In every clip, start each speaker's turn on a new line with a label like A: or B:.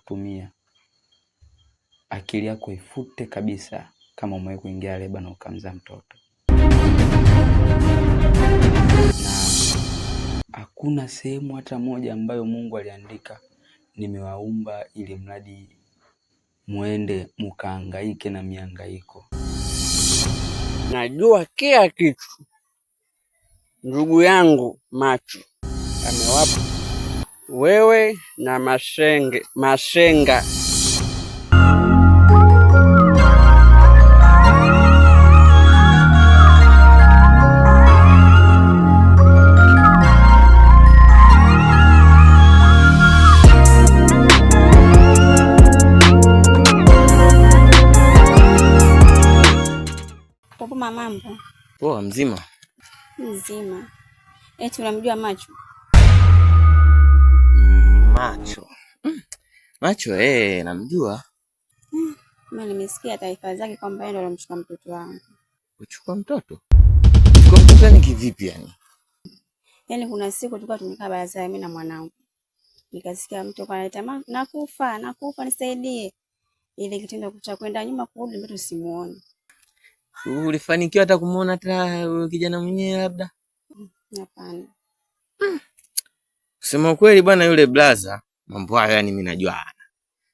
A: kutumia, akili yako ifute kabisa kama umewahi kuingia leba na ukamzaa mtoto. Na hakuna sehemu hata moja ambayo Mungu aliandika nimewaumba ili mradi muende mkahangaike na mihangaiko.
B: Najua kila kitu. Ndugu yangu Macho amewapa wewe na Masenga.
C: Mambo
D: poa. Mzima?
C: Mzima. Eti unamjua Macho?
D: Macho Macho, namjua.
C: Mimi nimesikia taarifa zake kwamba yeye ndo alimchukua mtoto wangu.
D: Kuchukua mtoto? Kuchukua mtoto ni kivipi yani?
C: Yaani kuna siku tulikuwa tumekaa barazani mimi na mwanangu, nikasikia mtu analeta nakufa nisaidie. Ile kitendo cha kwenda nyuma kurudi mtoto simuone.
D: Ulifanikiwa hata kumuona hata kijana mwenyewe labda?
C: Hapana.
D: Kusema kweli bwana, yule blaza mambo hayo yani mimi najua.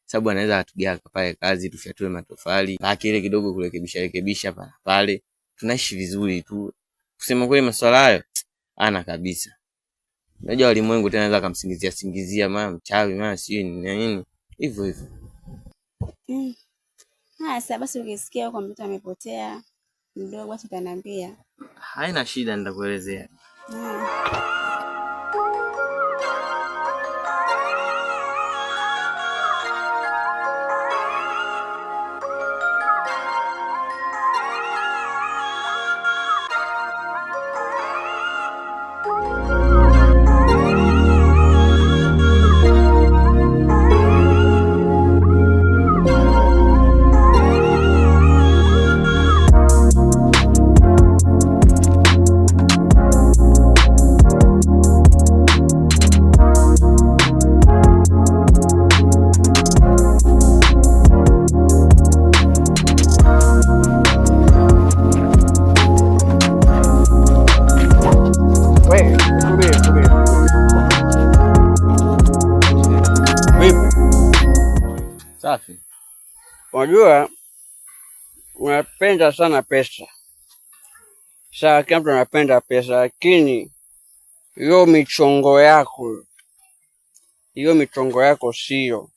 D: Sababu anaweza atugaka pale kazi tufyatue matofali, lakini ile kidogo kurekebisha pale. Tunaishi vizuri tu. Kusema kweli masuala hayo ana kabisa. Unajua walimwengu tena anaweza kumsingizia mama mchawi, mama sio nini. Hivyo.
C: Sasa basi ukisikia huko mtoto amepotea mdogo basi utaniambia.
D: Haina shida, nitakuelezea. Safi.
B: Unajua unapenda sana pesa. Sawa, kila mtu anapenda pesa, lakini hiyo michongo yako sio.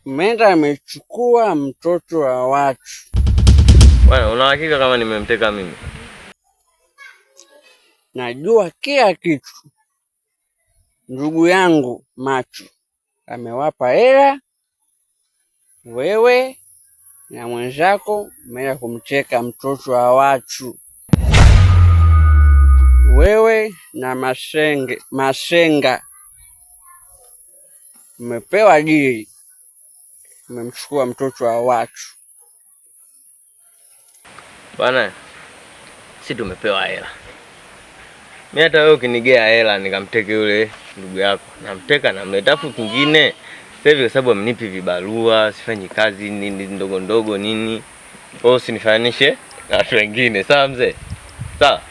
B: Menda amechukua mtoto wa watu.
D: Bwana, una hakika kama nimemteka mimi?
B: Najua kila kitu. Ndugu yangu Macho amewapa hela, wewe na mwenzako mmeenda kumteka mtoto wa watu. Wewe na Masenga mmepewa dili, mmemchukua mtoto wa watu.
D: Bwana, si tumepewa hela. Mimi hata wewe ukinigea hela nikamteke yule ndugu yako, namteka na mletafu kingine. Sasa hivi kwa sababu amenipi vibarua, sifanyi kazi nini ndogo nini. Usinifanishe na watu wengine, sawa mzee? Sawa.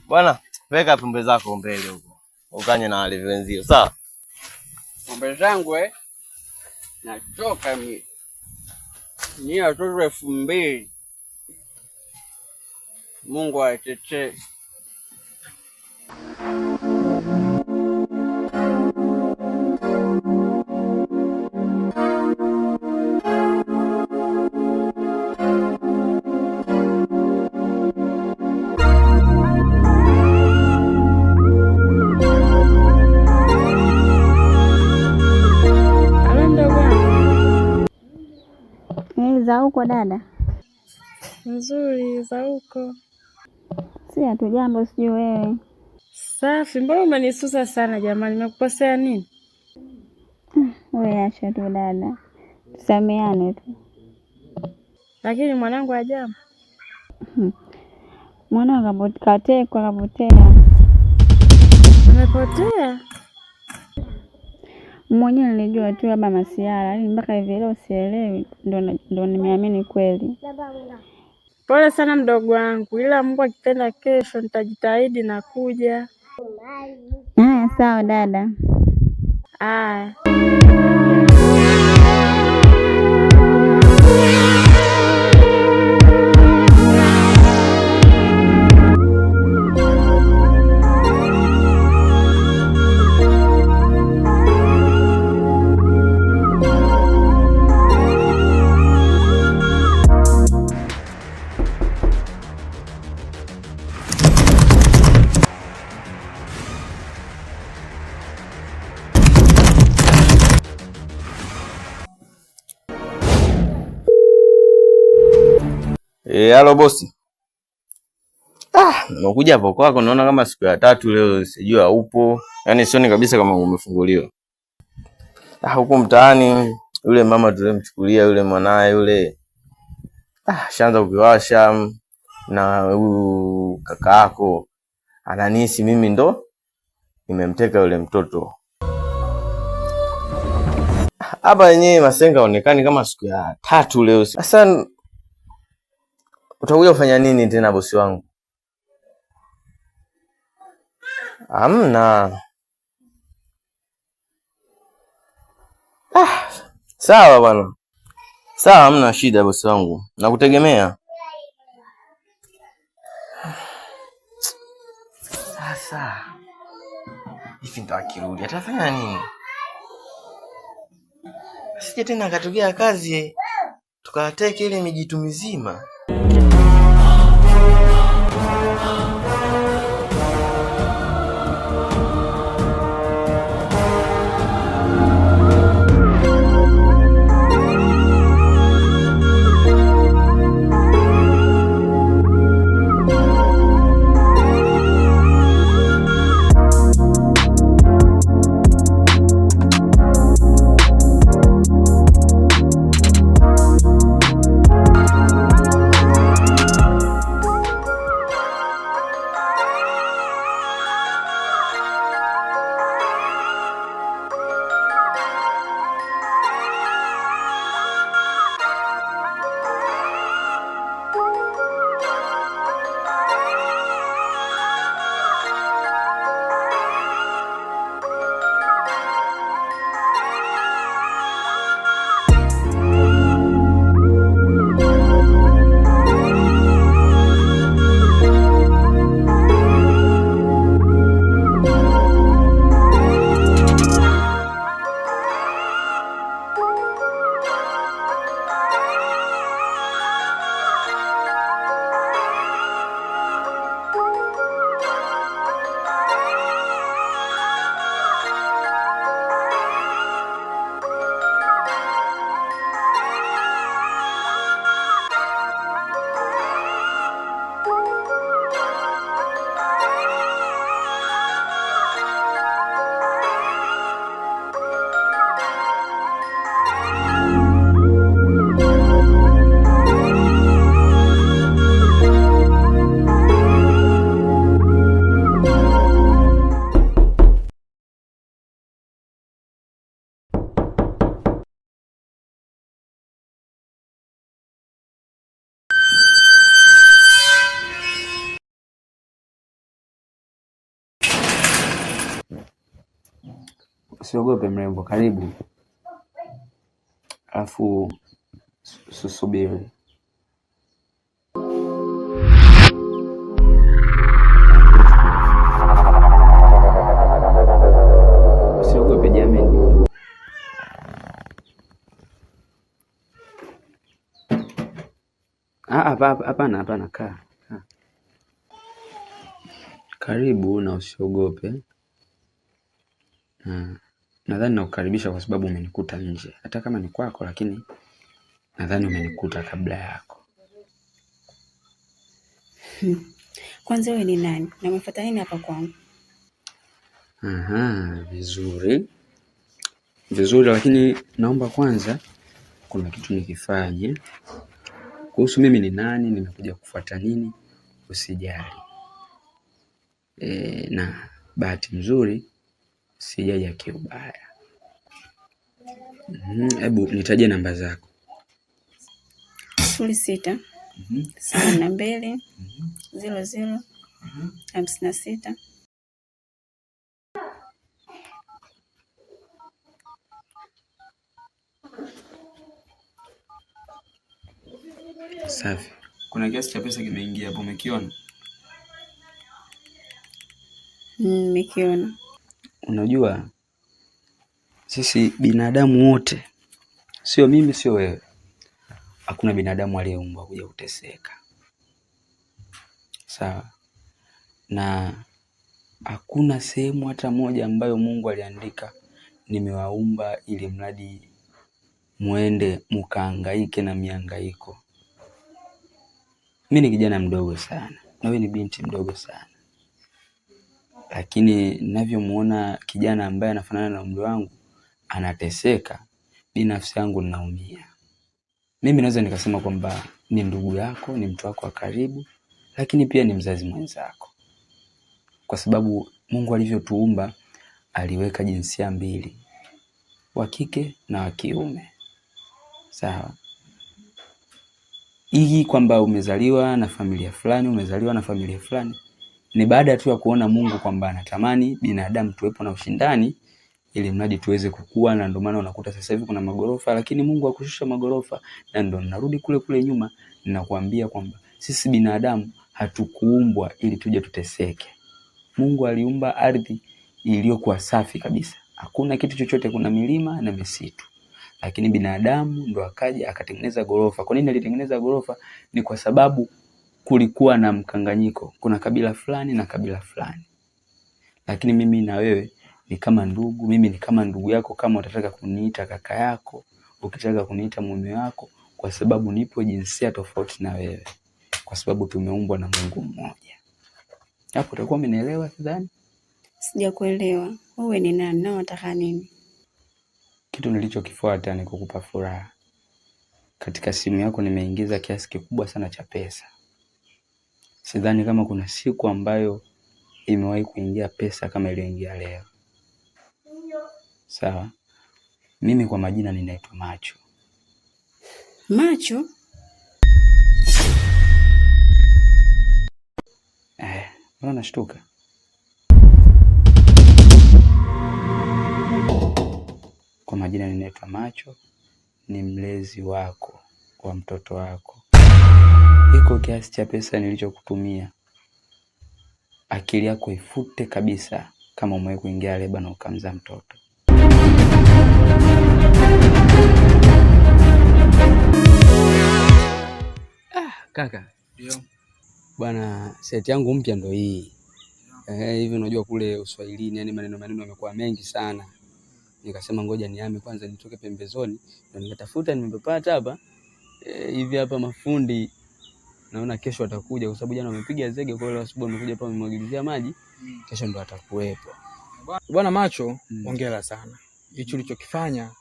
D: Bwana, weka pombe zako mbele huko. Ukanye na wale wenzio, sawa?
B: Pombe zangu nachoka mimi. Ni watoto 2000. Mungu atetee.
C: Za huko dada?
E: Nzuri. Za huko?
C: Si hatujambo, sijui wewe.
E: Safi. Mbona umenisusa sana jamani, nimekukosea nini?
C: Wewe acha tu dada, tusameane tu.
E: Lakini mwanangu ajabu.
C: Mwanangu kapotea.
E: Umepotea?
C: Mwenyewe nilijua tu labda masiara, yani mpaka hivi leo sielewi, ndo nimeamini kweli.
E: Pole sana mdogo wangu, ila Mungu akipenda kesho nitajitahidi na kuja.
C: Sawa dada.
E: Haya.
D: Halo bosi. Nimekuja hapo kwako, naona kama siku ya 3 leo, sijui haupo. Yaani sioni kabisa kama umefunguliwa. Huko mtaani yule mama tulimchukulia yule mwanae yule. Shaanza kukiwasha na huyu kaka yako. Ananisi mimi ndo nimemteka yule mtoto. Hapa yenyewe Masenga onekani kama siku ya 3 leo. Sasa utakuja kufanya nini tena bosi wangu? Hamna. Sawa bwana. Sawa, hamna shida bosi wangu. Nakutegemea. Sasa hivi ndo akirudi atafanya nini? Sije tena akatokea kazi tukateke ile mijitu mizima.
A: Usiogope mrembo, karibu. Alafu susubiri. Usiogope jamani. Hapana, kaa. Karibu na usiogope. Nadhani nakukaribisha kwa sababu umenikuta nje. Hata kama ni kwako, lakini nadhani umenikuta kabla yako.
C: Kwanza wewe ni nani? Na umefuata nini hapa kwangu?
A: Vizuri, lakini naomba kwanza kuna kitu nikifanye. Kuhusu mimi ni nani, nimekuja kufuata nini, usijali. Na bahati nzuri sijaja kiubaya. Hebu nitajie namba zako.
C: 06 72 00 56.
A: Safi. Kuna kiasi cha pesa kimeingia hapo, umekiona?
C: Nimekiona.
A: Unajua sisi binadamu wote, sio mimi sio wewe, hakuna binadamu aliyeumbwa kuja kuteseka. Sawa? Na hakuna sehemu hata moja ambayo Mungu aliandika nimewaumba ili mradi muende mkahangaike na mihangaiko. Mimi ni kijana mdogo sana, na wewe ni binti mdogo sana. Lakini ninavyomuona kijana ambaye anafanana na umri wangu anateseka, binafsi yangu ninaumia. Mimi naweza nikasema kwamba ni ndugu yako, ni mtu wako wa karibu, lakini pia ni mzazi mwenzako. Kwa sababu Mungu alivyotuumba aliweka jinsia mbili, wa kike na wa kiume. Sawa? Hii kwamba umezaliwa na familia fulani, umezaliwa na familia fulani, ni baada tu ya kuona Mungu kwamba anatamani binadamu tuwepo na ushindani ili mradi tuweze kukua. Na ndio maana unakuta sasa hivi kuna magorofa, lakini Mungu hakushusha magorofa. Na ndio narudi kule nyuma, ninakuambia kwamba sisi binadamu hatukuumbwa ili tuje tuteseke. Mungu aliumba ardhi iliyokuwa safi kabisa, hakuna kitu chochote, kuna milima na misitu. Lakini binadamu ndo akaja akatengeneza gorofa. Kwa nini alitengeneza gorofa? Ni kwa sababu kulikuwa na mkanganyiko, kuna kabila fulani na kabila fulani. Lakini mimi na wewe ni kama ndugu, mimi ni kama ndugu yako kama utataka kuniita kaka yako, ukitaka kuniita mume wako, kwa sababu nipo jinsia tofauti na wewe, kwa sababu tumeumbwa na Mungu mmoja. Hapo utakuwa umenielewa sidhani?
C: Sijakuelewa. Wewe ni nani na unataka nini?
A: Kitu nilichokifuata ni kukupa furaha. Katika simu yako nimeingiza kiasi kikubwa sana cha pesa. Sidhani kama kuna siku ambayo imewahi kuingia pesa kama iliyoingia leo. Sawa? Mimi kwa majina ninaitwa Macho.
C: Macho?
A: Mbona unashtuka? Kwa majina ninaitwa Macho, ni mlezi wako wa mtoto wako. Iko kiasi cha pesa nilichokutumia, akili yako ifute kabisa kama umewahi kuingia leba na ukamzaa mtoto. Kaka.
B: Ndio.
A: Bwana, seti yangu mpya ndo hii. Hivi unajua kule Uswahilini yani maneno yamekuwa mengi sana. Nikasema ngoja nihame kwanza nitoke pembezoni, na nikatafuta nimepata hapa. Hivi hapa mafundi naona kesho atakuja, kwa sababu jana wamepiga zege, kwa hiyo asubuhi wamekuja hapa wamemwagilizia maji. Kesho ndo atakuwepo.
B: Bwana Macho, hongera sana. Hicho ulichokifanya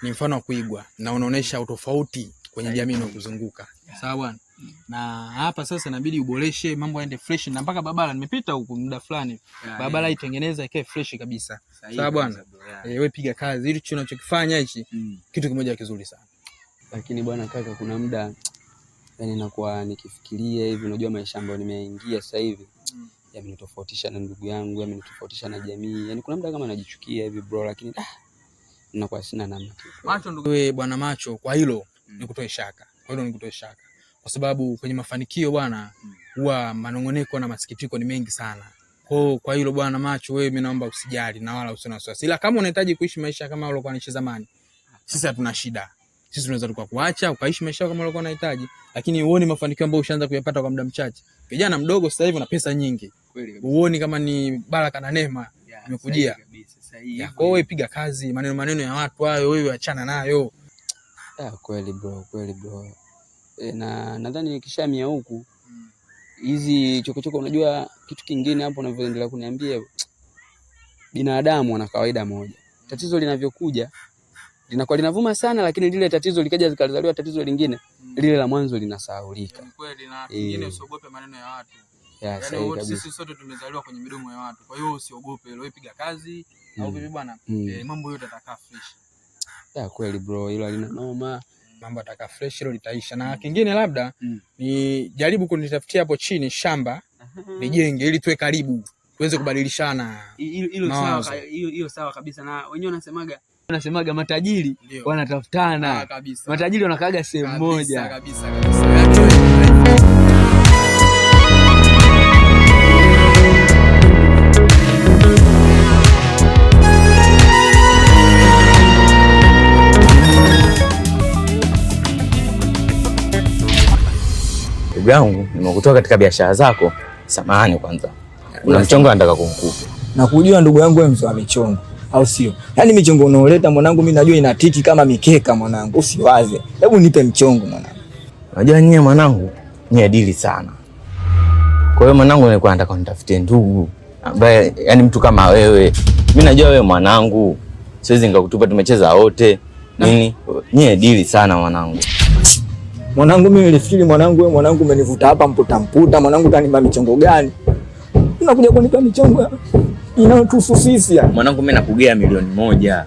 B: ni mfano wa kuigwa na unaonesha utofauti kwenye jamii inayokuzunguka. Sawa bwana? Na hapa sasa inabidi uboreshe mambo yaende fresh, na mpaka barabara nimepita huko muda fulani. Barabara itengeneza ikae fresh kabisa. Sawa bwana? Wewe piga kazi ili unachokifanya hichi kitu kimoja kizuri sana.
A: Lakini bwana kaka, kuna muda yani nakuwa nikifikiria hivi, unajua maisha ambayo nimeingia sasa hivi yamenitofautisha na ndugu yangu, yamenitofautisha na jamii. Yani kuna muda kama najichukia hivi bro, lakini ninakuwa sina namna.
B: Macho ndugu wewe bwana Macho, kwa hilo nikutoe shaka. Kwa hilo nikutoe shaka. Kwa sababu kwenye mafanikio bwana huwa manongoneko na masikitiko ni mengi sana. Kwa hilo bwana Macho, wewe mimi naomba usijali na wala usione wasiwasi. Ila kama unahitaji kuishi maisha kama ulikuwa unaishi zamani, sisi hatuna shida. Sisi tunaweza tukakuacha ukaishi maisha kama ulikuwa unahitaji, lakini uone mafanikio ambayo ushaanza kuyapata kwa muda mchache. Kijana mdogo sasa hivi una pesa nyingi. Uone kama ni baraka na neema imekujia. Kwa hiyo piga kazi, maneno ya watu hayo wewe achana nayo.
A: Kweli bro. Na nadhani nikishamia huku hizi chokochoko, unajua kitu kingine hapo unavyoendelea kuniambia, binadamu ana kawaida moja. Tatizo linavyokuja linakuwa linavuma sana, lakini lile tatizo likaja zikalizaliwa tatizo lingine, lile la mwanzo linasahaulika.
B: Kweli, na kingine usiogope maneno ya watu. Sisi sote tumezaliwa kwenye midomo ya watu. Kwa hiyo usiogope, wewe piga kazi au vipi bwana? Mambo yote yatakaa fresh. Ya kweli bro, hilo halina noma. Mambo ataka fresh hilo litaisha. Na kingine labda ni jaribu kunitafutia hapo chini shamba nijenge ili tuwe karibu tuweze kubadilishana.
A: Hiyo sawa kabisa. Na wenyewe wanasemaga matajiri wanatafutana. Matajiri wanakaaga sehemu moja.
B: Kabisa.
D: Ndugu yangu, nimekutoa katika biashara zako. Samahani kwanza. Una mchongo nataka kumkupa.
F: Na kujua ndugu yangu wewe mzee wa michongo, au sio? Yaani michongo unaoleta mwanangu mimi najua inatiki kama mikeka mwanangu, usiwaze. Hebu nipe mchongo mwanangu.
D: Unajua nyie mwanangu, ni adili sana. Kwa hiyo mwanangu nilikuwa nataka nitafutie ndugu ambaye yani mtu kama wewe. Mimi najua wewe mwanangu, siwezi nikakutupa tumecheza wote. Nini? Nyie adili sana mwanangu.
F: Mwanangu mimi nilifikiri mwanangu wewe mwanangu umenivuta hapa mputa mwanangu utanipa michongo gani? Unakuja kunipa michongo inayotuhusu sisi yani.
D: Mwanangu mimi nakugea milioni 1.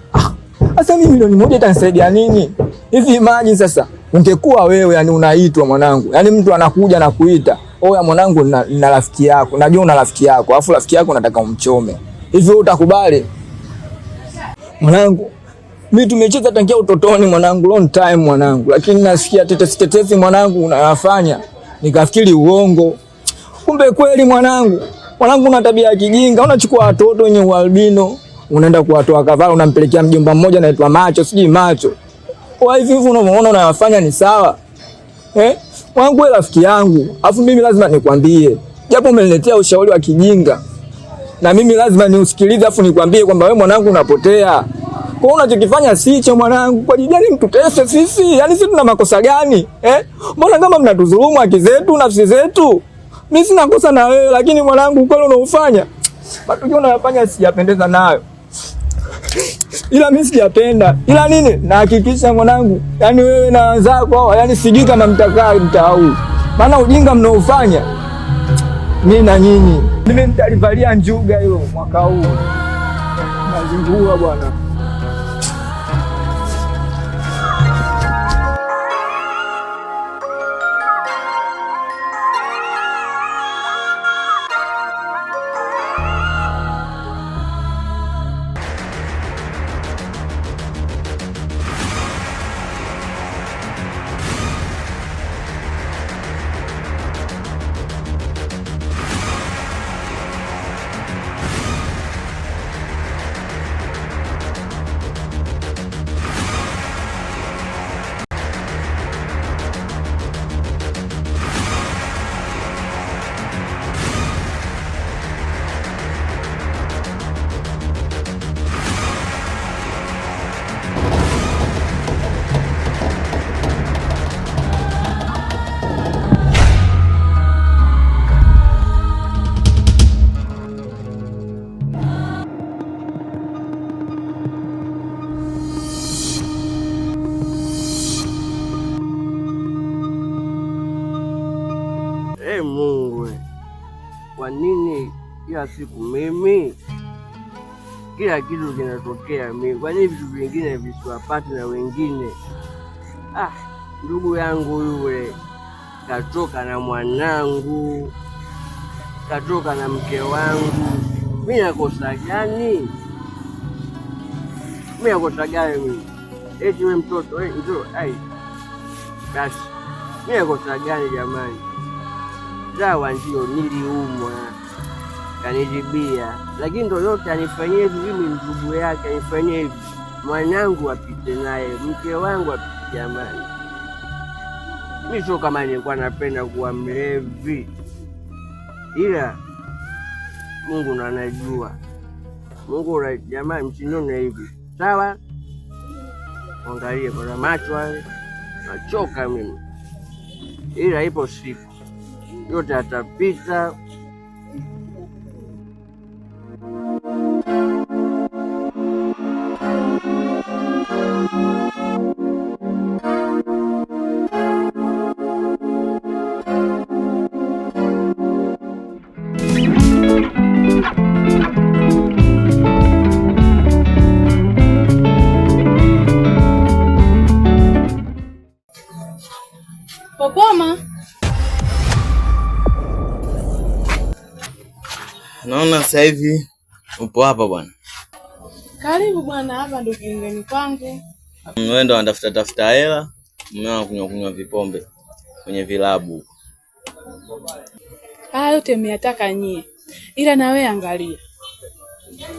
F: Sasa mimi milioni 1 itanisaidia nini? Hivi imagine sasa ungekuwa wewe yani unaitwa mwanangu. Yani mtu anakuja na kuita, "Oya mwanangu na rafiki yako. Najua una rafiki yako, alafu rafiki yako nataka umchome." Hivi utakubali? Mwanangu mimi tumecheza tangia utotoni mwanangu, long time mwanangu, lakini nasikia tetesi mwanangu unayafanya, nikafikiri uongo. Kumbe kweli mwanangu. Mwanangu una tabia ya kijinga, unachukua watoto wenye ualbino, unaenda kuwatoa kavala, unampelekea mjomba mmoja anaitwa Macho, sijui Macho. Kwa hivi unaona unayafanya ni sawa? Mwanangu wewe rafiki yangu, afu mimi lazima nikwambie. Japo umeniletea ushauri wa kijinga, na mimi lazima niusikilize afu nikwambie kwamba wewe mwanangu unapotea. Kwa unachokifanya sicho mwanangu, kwa ajili gani mtutese sisi? Yaani sisi tuna makosa gani? Mbona kama mnatudhulumu haki zetu, nafsi zetu? Mimi sina kosa na wewe, lakini mwanangu kweli unaofanya matukio unayofanya sijapendeza nayo. Ila mimi sijapenda. Ila nini? Nahakikisha mwanangu, yani wewe na wenzako, yani sijui kama mtakaa mtaa huu. Maana ujinga mnaofanya mimi na nyinyi. Mimi nitalivalia njuga hilo mwaka huu. Nazingua bwana.
G: Mungu, kwa nini kila siku mimi? Kila kitu kinatokea mimi. Kwa nini vitu vingine visiwapate na wengine? Ndugu yangu yule katoka na mwanangu, katoka na mke wangu. Mimi nakosa gani? Mimi? Eti wewe mtoto, njoo, basi. Mimi nakosa gani jamani? Sawa ndio niliumwa, kanijibia, lakini ndo yote anifanyie hivi. Mimi ndugu yake anifanyie hivi, mwanangu apite naye, mke wangu apite. Jamani, mimi sio kama nilikuwa napenda kuwa mlevi, ila Mungu ndo anajua. Mungu jamani, msinione hivi sawa. Angalie kwa macho wale, nachoka mimi, ila ipo siku yote atapita.
D: Naona sasa hivi upo hapa bwana.
E: Karibu bwana, hapa ndo kiingeni kwangu.
D: Wewe ndo unatafuta hela, mmewa kunywa vipombe kwenye vilabu.
E: Haya yote mmeyataka nyie. Ila na wewe angalia.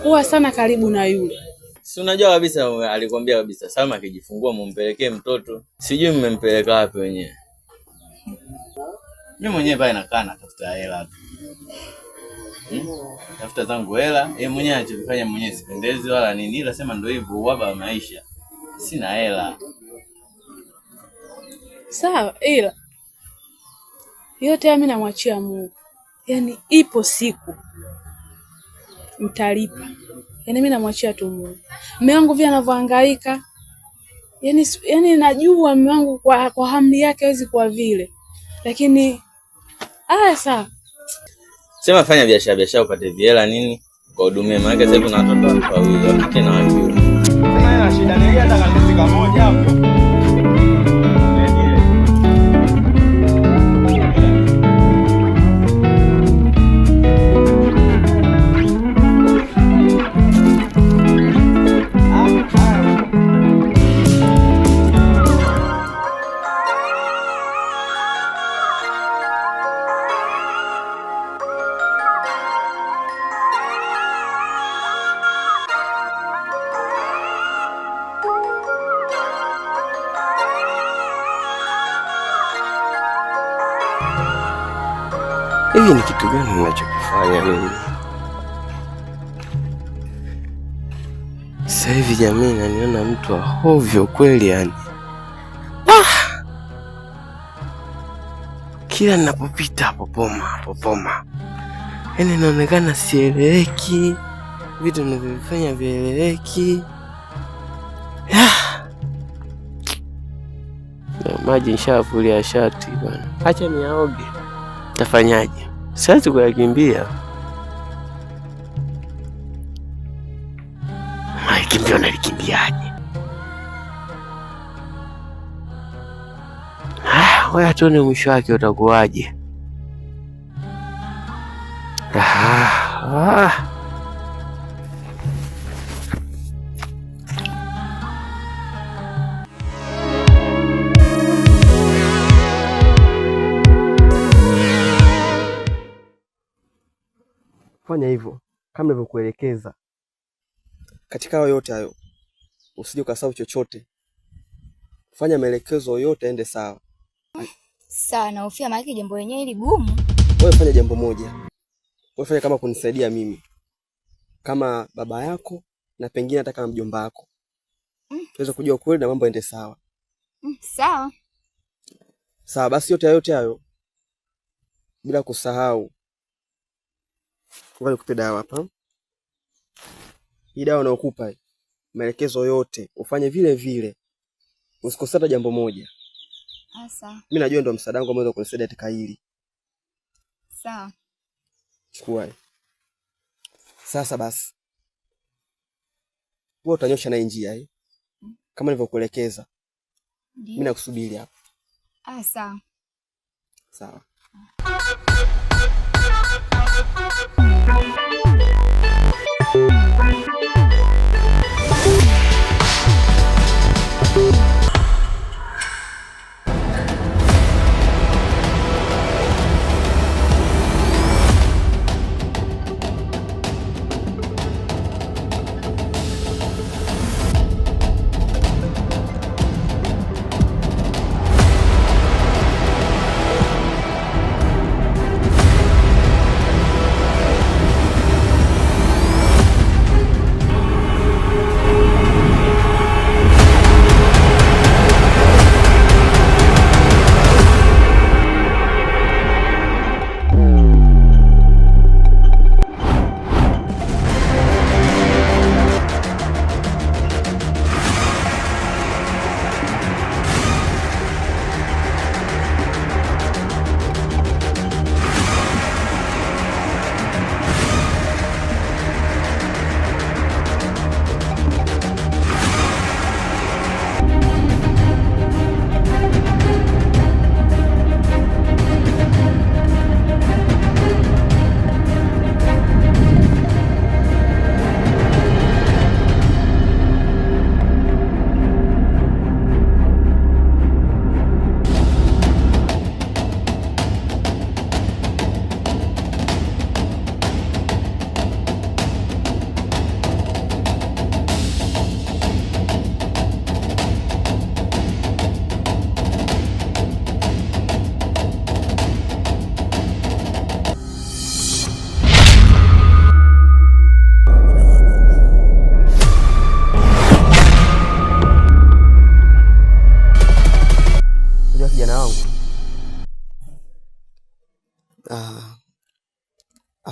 E: Huwa sana karibu na yule.
D: Si unajua kabisa alikwambia kabisa Salma akijifungua mumpelekee mtoto. Sijui mmempeleka wapi wenyewe. Mimi mwenyewe pale nakaa natafuta hela tu. Tafuta zangu hela, yeye mwenyewe anachofanya mwenyewe sipendezi wala nini, ila sema ndio hivyo uhaba wa maisha. Sina hela.
E: Sawa, ila yote mimi namwachia Mungu. Yaani ipo siku mtalipa. Yaani mimi namwachia tu Mungu. Mume wangu vile anavyohangaika. Yaani najua mume wangu kwa hamli yake hawezi kwa vile. Lakini sawa.
D: Sema fanya biashara upate hela nini? Kwa hudumia maana sasa kuna watoto wawili wapite na wapi.
G: Sema ina shida nini hata kama moja hapo.
H: Hivi ni kitu gani ninachokifanya mimi? Sasa hivi jamii inaniona mtu wa hovyo kweli yani. Kila ninapopita popoma. Yaani inaonekana sieleweki. Vitu ninavyofanya vieleweki. Maji nishavulia shati bwana. Acha niaoge. Tafanyaje? Siwezi kuyakimbia. Kimbio nalikimbiaje? Wewe tuone mwisho wake utakuwaje.
G: Fanya hivyo kama nilivyokuelekeza. Katika hayo yote hayo usije ukasahau chochote. Fanya maelekezo yote yaende sawa.
I: Sawa, na ufia maana jambo lenyewe hili gumu.
G: Wewe fanya jambo moja. Wewe fanya kama kunisaidia mimi. Kama baba yako na pengine hata kama mjomba wako. Tuweze kujua kweli na mambo yaende sawa.
I: Sawa.
G: Sawa, basi yote hayo bila kusahau. Ngoja nikupe dawa hapa. Hii dawa naokupa maelekezo yote ufanye vile vile. Usikose hata jambo moja.
I: Sawa.
G: Mimi najua ndio msaada wangu ambao kunisaidia katika hili.
I: Sawa.
G: Chukua. Sasa basi. Wewe utanyosha na njia kama nilivyokuelekeza. Mimi nakusubiri hapa.
I: Sawa.
G: Sawa.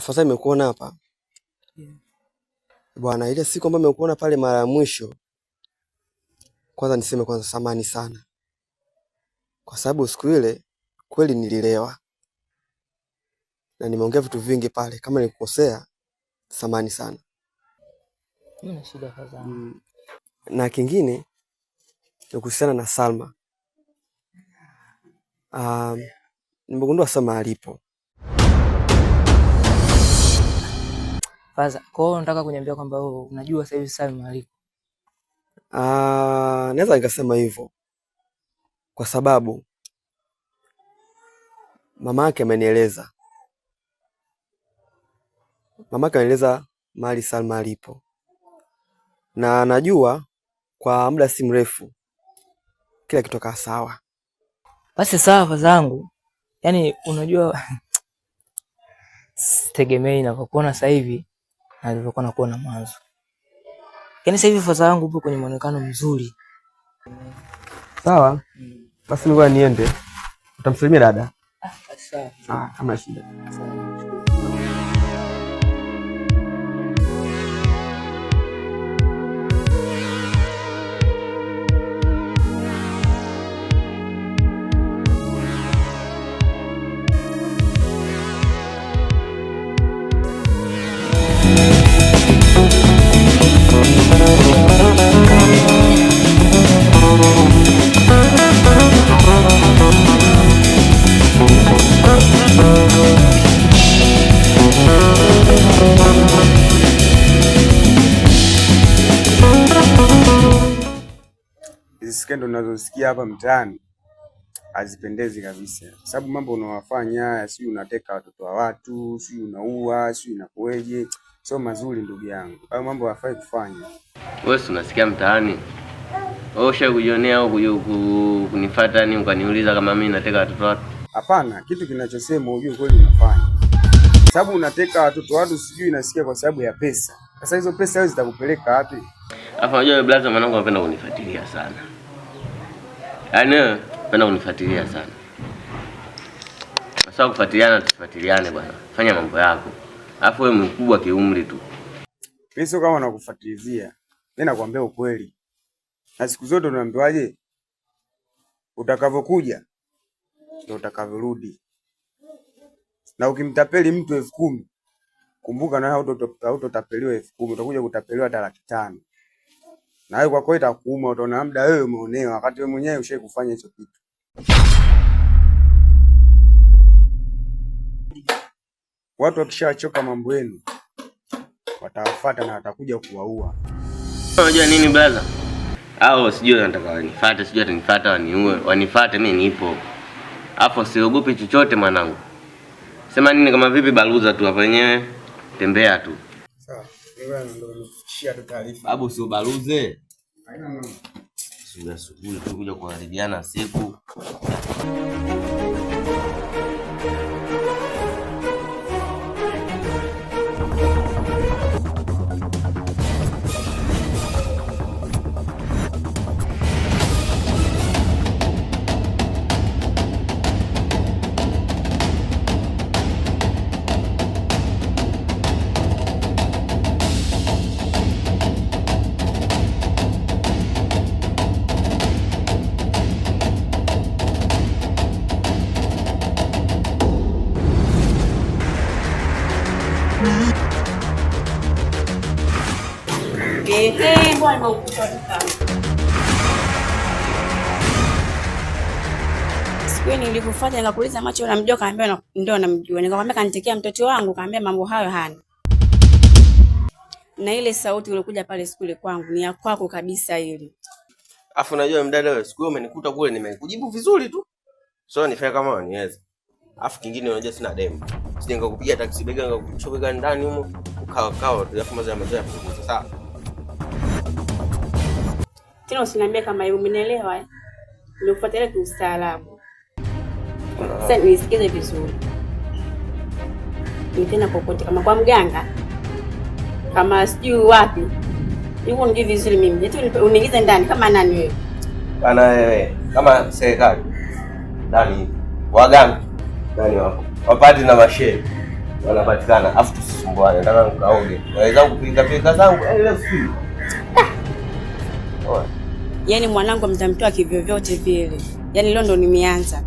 G: Afadhali nimekuona hapa. Bwana, ile siku ambayo nimekuona pale mara ya mwisho, kwanza niseme kwanza samahani sana. Kwa sababu siku ile kweli nililewa. Na nimeongea vitu vingi pale, kama nilikukosea samahani sana.
F: Mimi shida kaza.
G: Na kingine ni kuhusiana na Salma. Nimegundua Salma alipo.
F: Faza, kwa hiyo nataka kuniambia kwamba wewe unajua sasa hivi Salma alipo?
G: Naweza nikasema hivyo. Kwa sababu mamake amenieleza. Mamake amenieleza mahali Salma alipo. Na najua kwa muda si mrefu kila kitoka sawa.
F: Basi sawa Fazangu. Yaani unajua tegemei na kuona sasa hivi na nilivyokuwa nakuona mwanzo. Yaani sasa hivi Fazangu upo kwenye muonekano mzuri.
G: Sawa. Basi ngoja niende. Utamsalimia dada?
F: Sawa.
G: Kama shida.
J: Skendo unazosikia hapa mtaani hazipendezi kabisa, sababu mambo unawafanya haya, si unateka watoto wa watu, si unaua, si inakueje, sio mazuri ndugu yangu. Hayo mambo hafai kufanya.
D: Wewe unasikia mtaani? Wewe ushakujionea au kunifuata nini ukaniuliza kama mimi nateka watoto wa watu?
J: Hapana, kitu kinachosema ujue kweli unafanya. Sababu unateka watoto wa watu sijui nasikia kwa sababu ya pesa. Sasa hizo pesa wewe zitakupeleka wapi?
D: Alafu unajua blaza mwanangu anapenda kunifuatilia sana. Yaani anapenda kunifuatilia sana. Sasa kufuatiliana tufuatiliane bwana. Fanya mambo yako. Alafu wewe mkubwa kiumri tu.
J: Mimi sio kama nakufuatilizia. Mimi nakwambia ukweli. Na siku zote unaambiwaje? Utakavyokuja ndio utakavyorudi. Na ukimtapeli mtu 10,000, kumbuka na hautotapeliwa 10,000, utakuja kutapeliwa hata 500,000. Na wewe kwa kweli itakuuma, utaona muda wewe umeonewa wakati wewe mwenyewe ushawahi kufanya hicho kitu. Watu wakishachoka mambo yenu watawafuata na watakuja kuwaua.
D: Unajua nini brother? Hao sijui wanataka wanifuate, sijui atanifuata waniue, wanifuate mimi nipo. Hapo siogopi chochote mwanangu. Sema nini kama vipi baluza tu hapa wenyewe. Tembea tu.
J: Sawa. Wewe ndio unafikishia tu taarifa.
D: Babu sio baluze.
J: Haina neno.
D: Sio asubuhi tu kuja kuharibiana siku.
C: Bwana ukutoka. Siku nilikufuata nikakuuliza macho unamjua, kaambia ndio namjua. Nikamwambia kanitekea mtoto wangu, kaambia mambo hayo hana. Na ile sauti ulikuja pale siku ile kwangu ni ya kwako kabisa ile.
H: Afu unajua mdada wewe, siku umenikuta kule nimekujibu vizuri tu. So nifanye kama waniweza. Afu kingine unajua sina demu. Sije nikakupigia taksi bega ngakuchobega ndani huko ukao alafu mazoea kupunguza sawa.
C: Tena usiniambie kama hiyo, umenielewa eh? Nimekufuatilia kiustaarabu. Sasa nisikize vizuri. Nitena kokote kama kwa mganga. Kama sijui wapi. Yuko ndio vizuri mimi. Eti uniingize ndani kama nani wewe?
H: Bana wewe, kama serikali. Ndani waganga. Ndani wapo. Wapati na mashehe. wanapatikana, afu tusisumbuane. Nataka nikaoge. Naweza kupika zangu leo siku.
C: Yaani mwanangu mtamtoa kivyovyote vile. Yaani leo ndo nimeanza.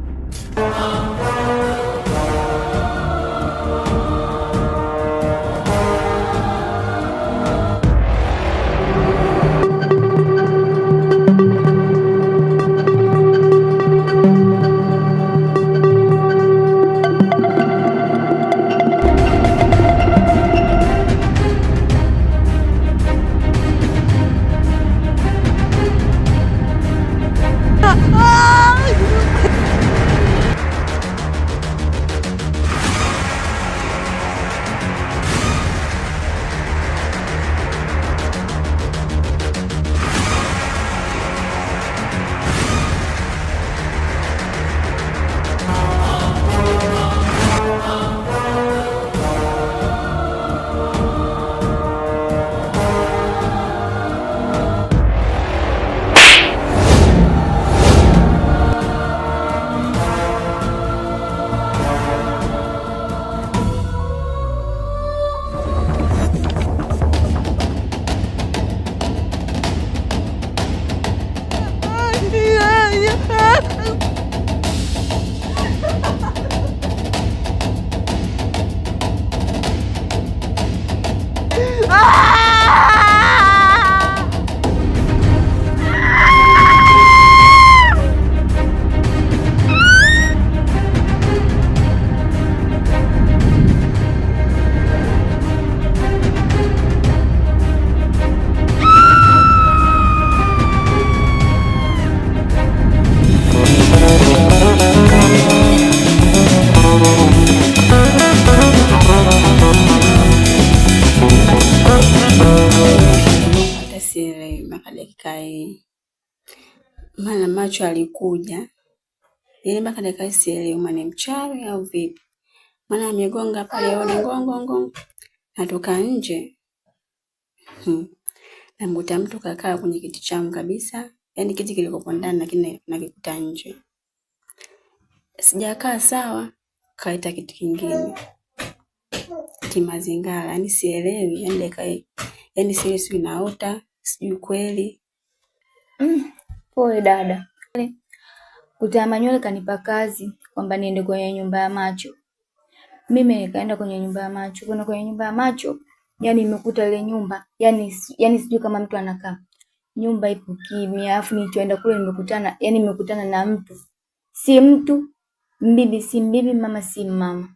C: Maana macho alikuja. Yaani mpaka dakika sielewi ni mchawi au vipi. Maana amegonga pale yoni ngongo. Natoka nje. Namkuta mtu kakaa kwenye kiti changu kabisa. Yaani kiti kilikopo ndani lakini nakikuta nje. Sijakaa sawa, kaita kiti kingine. Kimazingara, yaani sielewi, yaani dekai. Yaani sisi naota, sijui kweli.
I: Pole dada. Kutama nywele kanipa kazi kwamba niende kwenye nyumba ya macho. Mimi nikaenda kwenye nyumba ya macho. Kuna kwenye nyumba ya macho, yani nimekuta ile nyumba, yani sijui kama mtu anakaa. Nyumba ipo kimya, afu nilichoenda kule nimekutana na mtu. Si mtu, mbibi si mbibi, mama si mama.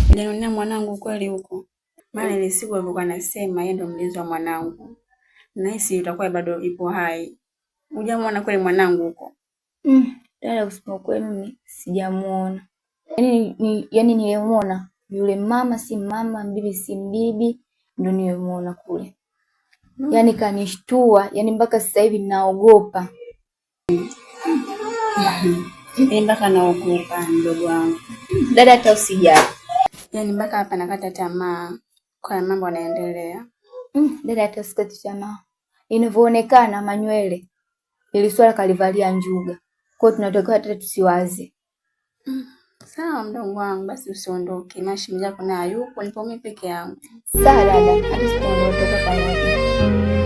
C: Ndio mwanangu kweli huko. Maana ile siku alikuwa anasema yeye ndo mlinzi wa mwanangu. Na hisi itakuwa bado ipo hai. Hujamwona kweli mwanangu huko?
I: Dada, kusema kweli mimi sijamuona. Yaani nilimuona yule mama si mama, mbibi si mbibi, ndio nilimuona kule. Yaani kanishtua, yaani mpaka sasa hivi naogopa.
C: Mpaka naogopa mdogo wangu.
I: Dada, hata usijali.
C: Yaani mpaka hapa nakata tamaa kwa mambo yanaendelea.
I: Dada, hata usikate tamaa. Inavyoonekana manywele ili swala kalivalia njuga. Kwa hiyo tunatakiwa hata tusiwaze.
C: Sawa mdogo wangu, basi usiondoke. Mashimu yako na yupo, nipo mimi peke yangu.
I: Sawa dada, hata tusiondoke pamoja.